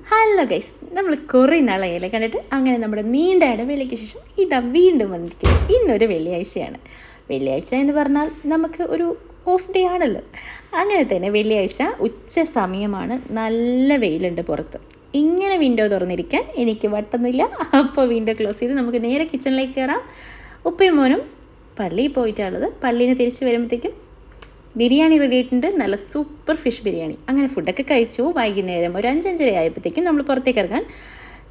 Hello guys, നമ്മൾ കുറേ നാളായല്ലേ കണ്ടിട്ട്. അങ്ങനെ നമ്മുടെ നീണ്ട ഇടവേളയ്ക്ക് ശേഷം ഇതാ വീണ്ടും വന്നിരിക്കുന്നത്. ഇന്നൊരു വെള്ളിയാഴ്ചയാണ്. വെള്ളിയാഴ്ച എന്ന് പറഞ്ഞാൽ നമുക്ക് ഒരു ഓഫ് ഡേ ആണല്ലോ. അങ്ങനെ തന്നെ വെള്ളിയാഴ്ച ഉച്ച സമയമാണ്. നല്ല വെയിലുണ്ട് പുറത്ത്. ഇങ്ങനെ വിൻഡോ തുറന്നിരിക്കാൻ എനിക്ക് വട്ടൊന്നുമില്ല. അപ്പോൾ വിൻഡോ ക്ലോസ് ചെയ്ത് നമുക്ക് നേരെ കിച്ചണിലേക്ക് കയറാം. ഉപ്പയും മോനും പള്ളിയിൽ പോയിട്ടുള്ളത്. പള്ളിയിൽ നിന്ന് തിരിച്ച് വരുമ്പോഴത്തേക്കും ബിരിയാണി റെഡി ആയിട്ടുണ്ട്. നല്ല സൂപ്പർ ഫിഷ് ബിരിയാണി. അങ്ങനെ ഫുഡൊക്കെ കഴിച്ചു. വൈകുന്നേരം ഒരു 5-5:30 ആയപ്പോഴത്തേക്കും നമ്മൾ പുറത്തേക്ക് ഇറങ്ങാൻ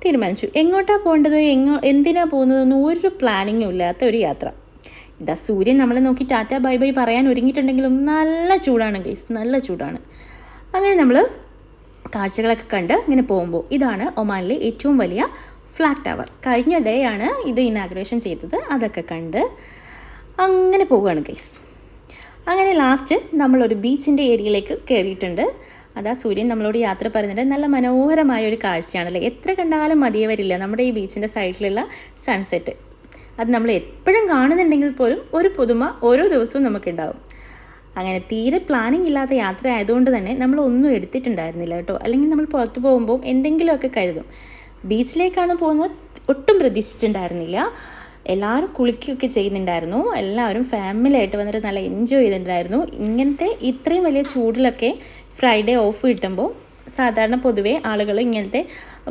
തീരുമാനിച്ചു. എങ്ങോട്ടാണ് പോകേണ്ടത്, എന്തിനാണ് പോകുന്നതെന്ന് ഒരു പ്ലാനിങ്ങും ഇല്ലാത്ത ഒരു യാത്ര. ഇതാ സൂര്യൻ നമ്മളെ നോക്കി ടാറ്റ ബൈ ബൈ പറയാൻ ഒരുങ്ങിയിട്ടുണ്ടെങ്കിലും നല്ല ചൂടാണ് ഗൈസ്, നല്ല ചൂടാണ്. അങ്ങനെ നമ്മൾ കാഴ്ചകളൊക്കെ കണ്ട് ഇങ്ങനെ പോകുമ്പോൾ ഇതാണ് ഒമാനിലെ ഏറ്റവും വലിയ ഫ്ലാഗ് ടവർ. കഴിഞ്ഞ ഡേ ആണ് ഇത് ഇനാഗ്രേഷൻ ചെയ്തത്. അതൊക്കെ കണ്ട് അങ്ങനെ പോവുകയാണ് ഗൈസ്. അങ്ങനെ ലാസ്റ്റ് നമ്മളൊരു ബീച്ചിൻ്റെ ഏരിയയിലേക്ക് കയറിയിട്ടുണ്ട്. അതാ സൂര്യൻ നമ്മളോട് യാത്ര പറയുന്നുണ്ട്. നല്ല മനോഹരമായ ഒരു കാഴ്ചയാണല്ലേ, എത്ര കണ്ടാലും മതിയവരില്ല നമ്മുടെ ഈ ബീച്ചിൻ്റെ സൈഡിലുള്ള സൺസെറ്റ്. അത് നമ്മൾ എപ്പോഴും കാണുന്നുണ്ടെങ്കിൽ പോലും ഒരു പുതുമ ഓരോ ദിവസവും നമുക്കുണ്ടാവും. അങ്ങനെ തീരെ പ്ലാനിങ് ഇല്ലാത്ത യാത്ര ആയതുകൊണ്ട് തന്നെ നമ്മളൊന്നും എടുത്തിട്ടുണ്ടായിരുന്നില്ല കേട്ടോ. അല്ലെങ്കിൽ നമ്മൾ പുറത്ത് പോകുമ്പോൾ എന്തെങ്കിലുമൊക്കെ കരുതും. ബീച്ചിലേക്കാണ് പോകുന്നത് ഒട്ടും പ്രതീക്ഷിച്ചിട്ടുണ്ടായിരുന്നില്ല. എല്ലാവരും കുളിക്കുകയൊക്കെ ചെയ്യുന്നുണ്ടായിരുന്നു. എല്ലാവരും ഫാമിലി ആയിട്ട് വന്നിട്ട് നല്ല എൻജോയ് ചെയ്തിട്ടുണ്ടായിരുന്നു. ഇങ്ങനത്തെ ഇത്രയും വലിയ ചൂടിലൊക്കെ ഫ്രൈഡേ ഓഫ് കിട്ടുമ്പോൾ സാധാരണ പൊതുവേ ആളുകൾ ഇങ്ങനത്തെ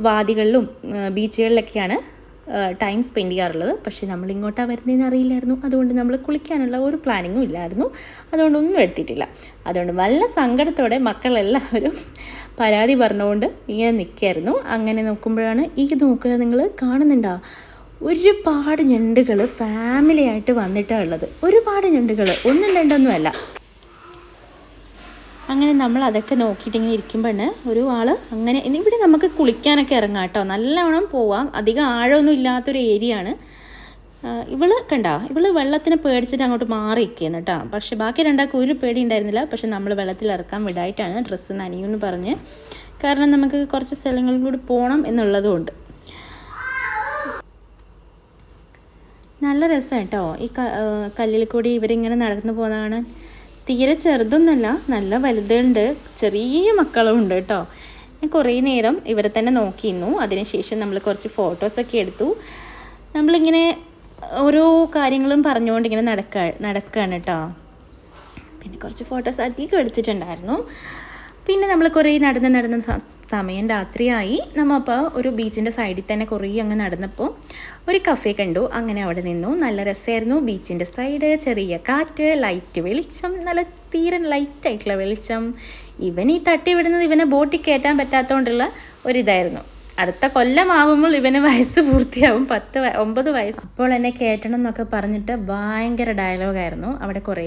വാദികളിലും ബീച്ചുകളിലൊക്കെയാണ് ടൈം സ്പെൻഡ് ചെയ്യാറുള്ളത്. പക്ഷേ നമ്മളിങ്ങോട്ടാണ് വരുന്നതെന്ന് അറിയില്ലായിരുന്നു. അതുകൊണ്ട് നമ്മൾ കുളിക്കാനുള്ള ഒരു പ്ലാനിങ്ങും ഇല്ലായിരുന്നു. അതുകൊണ്ടൊന്നും എടുത്തിട്ടില്ല. അതുകൊണ്ട് നല്ല സങ്കടത്തോടെ മക്കളെല്ലാവരും പരാതി പറഞ്ഞുകൊണ്ട് ഇങ്ങനെ നിൽക്കുകയായിരുന്നു. അങ്ങനെ നോക്കുമ്പോഴാണ് ഈ നോക്കുന്നത് നിങ്ങൾ കാണുന്നുണ്ടോ, ഒരുപാട് ഞണ്ടുകൾ ഫാമിലി ആയിട്ട് വന്നിട്ടാണ് ഉള്ളത്. ഒരുപാട് ഞണ്ടുകൾ, ഒന്നും രണ്ടൊന്നുമല്ല. അങ്ങനെ നമ്മൾ അതൊക്കെ നോക്കിയിട്ട് ഇങ്ങനെ ഇരിക്കുമ്പോഴാണ് ഒരു ആൾ അങ്ങനെ ഇവിടെ നമുക്ക് കുളിക്കാനൊക്കെ ഇറങ്ങാം കേട്ടോ, നല്ലവണ്ണം പോവാം. അധികം ആഴമൊന്നും ഇല്ലാത്തൊരു ഏരിയ ആണ്. ഇവള് വെള്ളത്തിനെ പേടിച്ചിട്ട് അങ്ങോട്ട് മാറിയിരിക്കുകയാണ് കേട്ടോ. പക്ഷേ ബാക്കി രണ്ടാൾക്കും ഒരു പേടി ഉണ്ടായിരുന്നില്ല. പക്ഷെ നമ്മൾ വെള്ളത്തിൽ ഇറക്കാൻ വിടായിട്ടാണ്, ഡ്രസ്സ് നനയുമെന്ന് പറഞ്ഞ്. കാരണം നമുക്ക് കുറച്ച് സ്ഥലങ്ങളിൽ കൂടി പോകണം എന്നുള്ളതുകൊണ്ട്. നല്ല രസമാണ് കേട്ടോ ഈ കല്ലിൽ കൂടി ഇവരിങ്ങനെ നടന്നു പോകുന്നതാണ്. തീരെ ചെറുതൊന്നുമല്ല, നല്ല വലുതുണ്ട്, ചെറിയ മക്കളും ഉണ്ട് കേട്ടോ. ഞാൻ കുറേ നേരം ഇവരെ തന്നെ നോക്കിയിരുന്നു. അതിനുശേഷം നമ്മൾ കുറച്ച് ഫോട്ടോസൊക്കെ എടുത്തു. നമ്മളിങ്ങനെ ഓരോ കാര്യങ്ങളും പറഞ്ഞുകൊണ്ട് ഇങ്ങനെ നടക്കുകയാണ് കേട്ടോ. പിന്നെ കുറച്ച് ഫോട്ടോസ് അധികം എടുത്തിട്ടുണ്ടായിരുന്നു. പിന്നെ നമ്മൾ കുറേ നടന്ന സമയം രാത്രിയായി. നമ്മൾ അപ്പോൾ ഒരു ബീച്ചിൻ്റെ സൈഡിൽ തന്നെ കുറേ അങ്ങ് നടന്നപ്പോൾ ഒരു കഫേ കണ്ടു. അങ്ങനെ അവിടെ നിന്നു. നല്ല രസമായിരുന്നു. ബീച്ചിൻ്റെ സൈഡ്, ചെറിയ കാറ്റ്, ലൈറ്റ് വെളിച്ചം, നല്ല തീരെ ലൈറ്റായിട്ടുള്ള വെളിച്ചം. ഇവൻ ഈ തട്ടി വിടുന്നത് ഇവനെ ബോട്ടിൽ കയറ്റാൻ പറ്റാത്തതുകൊണ്ടുള്ള ഒരിതായിരുന്നു. അടുത്ത കൊല്ലമാകുമ്പോൾ ഇവന് വയസ്സ് പൂർത്തിയാവും, 9 വയസ്സ്. അപ്പോൾ എന്നെ കയറ്റണം എന്നൊക്കെ പറഞ്ഞിട്ട് ഭയങ്കര ഡയലോഗായിരുന്നു. അവിടെ കുറേ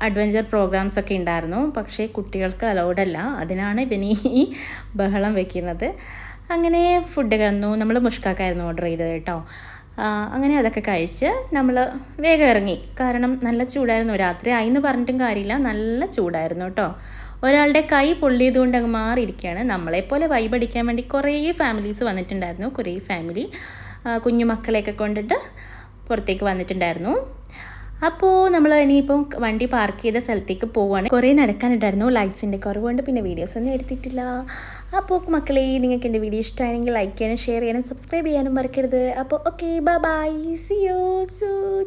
അഡ്വഞ്ചർ പ്രോഗ്രാംസൊക്കെ ഉണ്ടായിരുന്നു. പക്ഷേ കുട്ടികൾക്ക് അലൗഡല്ല. അതിനാണ് ഇവൻ ഈ ബഹളം വെക്കുന്നത്. അങ്ങനെ ഫുഡ് തന്നു. നമ്മൾ മുഷ്കാക്കായിരുന്നു ഓർഡർ ചെയ്തത് കേട്ടോ. അങ്ങനെ അതൊക്കെ കഴിച്ച് നമ്മൾ വേഗം ഇറങ്ങി. കാരണം നല്ല ചൂടായിരുന്നു. രാത്രി ആയിന്ന് പറഞ്ഞിട്ടും കാര്യമില്ല, നല്ല ചൂടായിരുന്നു കേട്ടോ. ഒരാളുടെ കൈ പൊള്ളിയതുകൊണ്ട് അങ്ങ് മാറിയിരിക്കുകയാണ്. നമ്മളെപ്പോലെ വൈബടിക്കാൻ വേണ്ടി കുറേ ഫാമിലീസ് വന്നിട്ടുണ്ടായിരുന്നു. കുറേ ഫാമിലി കുഞ്ഞു മക്കളെയൊക്കെ കൊണ്ടിട്ട് പുറത്തേക്ക് വന്നിട്ടുണ്ടായിരുന്നു. അപ്പോൾ നമ്മൾ ഇനിയിപ്പം വണ്ടി പാർക്ക് ചെയ്ത സ്ഥലത്തേക്ക് പോവുകയാണ്. കുറേ നടക്കാനുണ്ടായിരുന്നു. ലൈറ്റ്സിൻ്റെ കുറവുകൊണ്ട് പിന്നെ വീഡിയോസ് ഒന്നും എടുത്തിട്ടില്ല. അപ്പോൾ മക്കളെ, നിങ്ങൾക്ക് എൻ്റെ വീഡിയോ ഇഷ്ടമാണെങ്കിൽ ലൈക്ക് ചെയ്യാനും ഷെയർ ചെയ്യാനും സബ്സ്ക്രൈബ് ചെയ്യാനും മറക്കരുത്. അപ്പോൾ okay, bye bye, see you soon.